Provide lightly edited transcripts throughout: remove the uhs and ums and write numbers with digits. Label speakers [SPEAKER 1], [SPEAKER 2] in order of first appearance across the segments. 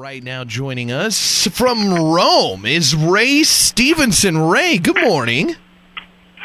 [SPEAKER 1] Right now joining us from Rome is Ray Stevenson. Ray, good morning.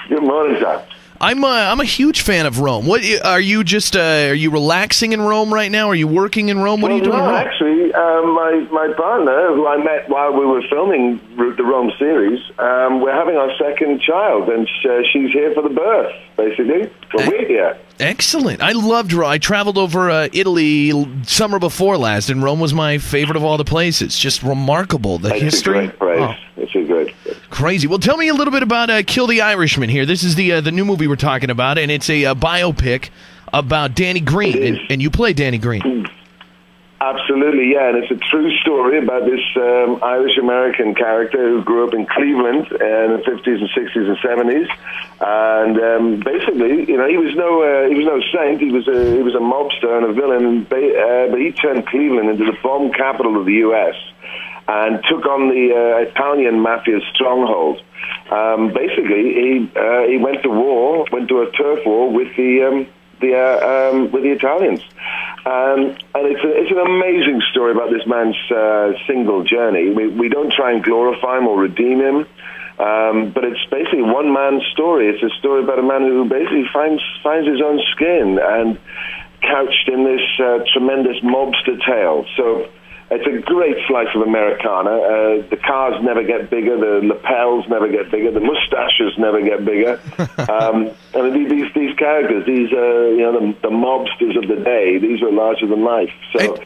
[SPEAKER 2] Good morning, sir.
[SPEAKER 1] I'm a huge fan of Rome. What are you just are you relaxing in Rome right now? Are you working in Rome? What are you doing in Rome?
[SPEAKER 2] Actually, my partner, who I met while we were filming the Rome series, we're having our second child, and she's here for the birth, basically. Well, we're here.
[SPEAKER 1] Excellent. I loved Rome. I traveled over Italy summer before last, and Rome was my favorite of all the places. Just remarkable. The history.
[SPEAKER 2] It's a great place. It's a great place.
[SPEAKER 1] Crazy. Well, tell me a little bit about Kill the Irishman here. This is the new movie we're talking about, and it's a biopic about Danny Green, and you play Danny Green.
[SPEAKER 2] Absolutely, yeah, and it's a true story about this Irish-American character who grew up in Cleveland in the 50s and 60s and 70s, and basically, you know, he was no saint. He was a mobster and a villain, but he turned Cleveland into the bomb capital of the U.S. and took on the Italian mafia stronghold. Basically, he went to war, went to a turf war with the Italians. And it's an amazing story about this man's single journey. We don't try and glorify him or redeem him, but it's basically one man's story. It's a story about a man who basically finds his own skin and couched in this tremendous mobster tale. So it's a great slice of Americana. The cars never get bigger, the lapels never get bigger, the mustaches never get bigger. And these characters, these the mobsters of the day, these are larger than life. So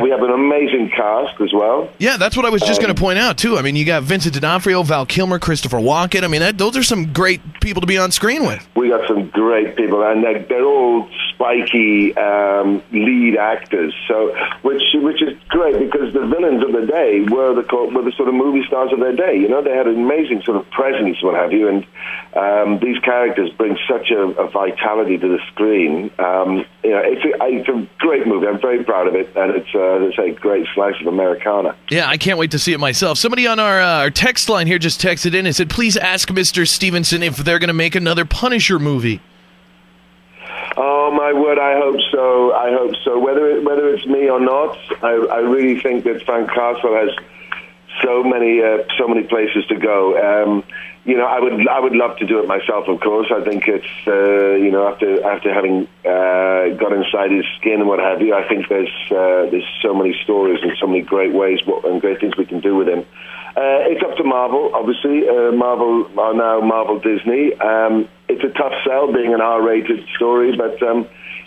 [SPEAKER 2] we have an amazing cast as well.
[SPEAKER 1] Yeah, that's what I was just going to point out too. I mean, you got Vincent D'Onofrio, Val Kilmer, Christopher Walken. I mean, those are some great people to be on screen with.
[SPEAKER 2] We got some great people, and they're all spiky lead actors. So which is great, because the villains of the day were the sort of movie stars of their day. You know, they had an amazing sort of presence, what have you, and these characters bring such a vitality to the screen. It's a great movie. I'm very proud of it, and it's a great slice of Americana.
[SPEAKER 1] Yeah, I can't wait to see it myself. Somebody on our text line here just texted in and said, "Please ask Mr. Stevenson if they're going to make another Punisher movie."
[SPEAKER 2] Oh my word! I hope so. I hope so. Whether it's me or not, I really think that Frank Castle has so many places to go. I would love to do it myself. Of course, I think it's after having got inside his skin and what have you. I think there's so many stories and so many great ways and great things we can do with him. It's up to Marvel, obviously. Marvel are now Marvel Disney. It's a tough sell being an R-rated story, but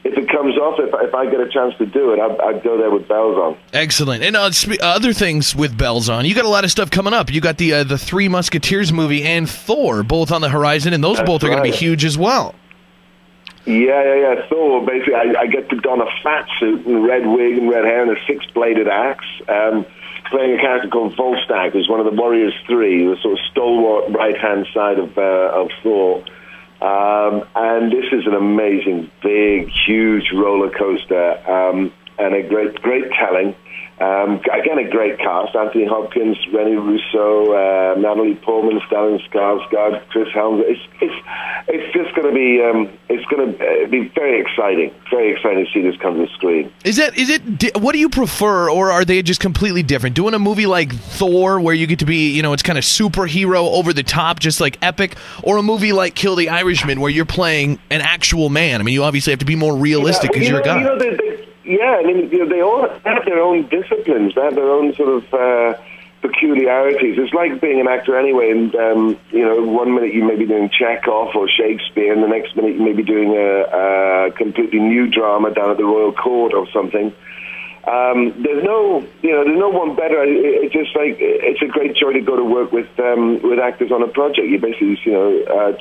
[SPEAKER 2] if it comes off, if I get a chance to do it, I'd go there with bells on.
[SPEAKER 1] Excellent. And other things with bells on, you got a lot of stuff coming up. You got the Three Musketeers movie and Thor, both on the horizon, and those both are going to be huge as well.
[SPEAKER 2] Yeah. Thor, basically, I get to don a fat suit and red wig and red hair and a six-bladed axe. Playing a character called Volstagg, who's one of the Warriors Three, the sort of stalwart right-hand side of Thor. And this is an amazing, big, huge roller coaster, and a great telling. Again, a great cast: Anthony Hopkins, Rennie Russo, Natalie Portman, Stellan Skarsgård, Chris Helms. It's just going to be very exciting to see this come to the screen.
[SPEAKER 1] Is it? What do you prefer, or are they just completely different? Doing a movie like Thor, where you get to be, it's kind of superhero, over the top, just like epic, or a movie like Kill the Irishman, where you're playing an actual man? I mean, you obviously have to be more realistic because you're a guy.
[SPEAKER 2] Yeah, I mean, they all have their own disciplines. They have their own sort of peculiarities. It's like being an actor anyway. And 1 minute you may be doing Chekhov or Shakespeare, and the next minute you may be doing a completely new drama down at the Royal Court or something. There's no one better. It's just like it's a great joy to go to work with actors on a project. You basically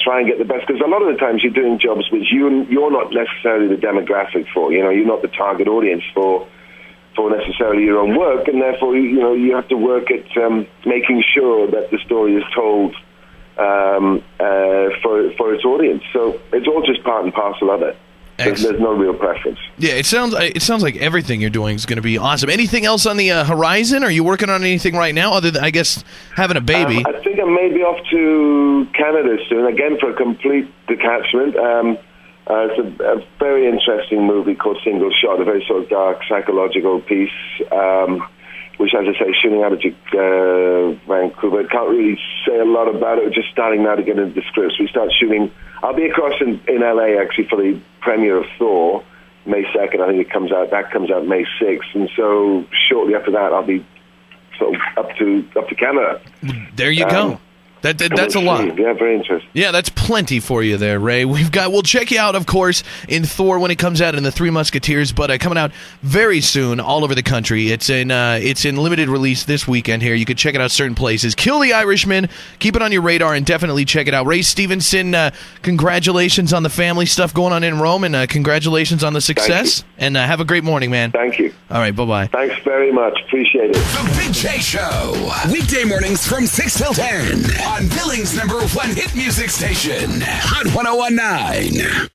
[SPEAKER 2] try and get the best, because a lot of the times you're doing jobs which you're not necessarily the demographic for. You're not the target audience for necessarily your own work, and therefore you have to work at making sure that the story is told for its audience. So it's all just part and parcel of it. There's no real preference.
[SPEAKER 1] Yeah, it sounds like everything you're doing is going to be awesome. Anything else on the horizon? Are you working on anything right now, other than, I guess, having a baby?
[SPEAKER 2] I think I may be off to Canada soon, again for a complete detachment. It's a very interesting movie called Single Shot, a very sort of dark psychological piece. which, as I say, shooting out of Vancouver. I can't really say a lot about it. We're just starting now to get into the scripts. We start shooting. I'll be across in LA actually for the premiere of Thor, May 2nd. I think it comes out. That comes out May 6th, and so shortly after that, I'll be sort of up to Canada.
[SPEAKER 1] There you go. That's a lot.
[SPEAKER 2] Yeah, very interesting.
[SPEAKER 1] Yeah, that's plenty for you there, Ray. We'll check you out, of course, in Thor when it comes out, in the Three Musketeers, but coming out very soon all over the country. It's in limited release this weekend here. You can check it out certain places. Kill the Irishman. Keep it on your radar and definitely check it out. Ray Stevenson, congratulations on the family stuff going on in Rome, and congratulations on the success. And have a great morning, man.
[SPEAKER 2] Thank you.
[SPEAKER 1] All right, bye-bye.
[SPEAKER 2] Thanks very much. Appreciate it.
[SPEAKER 3] The Big J Show. Weekday mornings from 6 till 10. On Billings' #1 hit music station, Hot 101.9.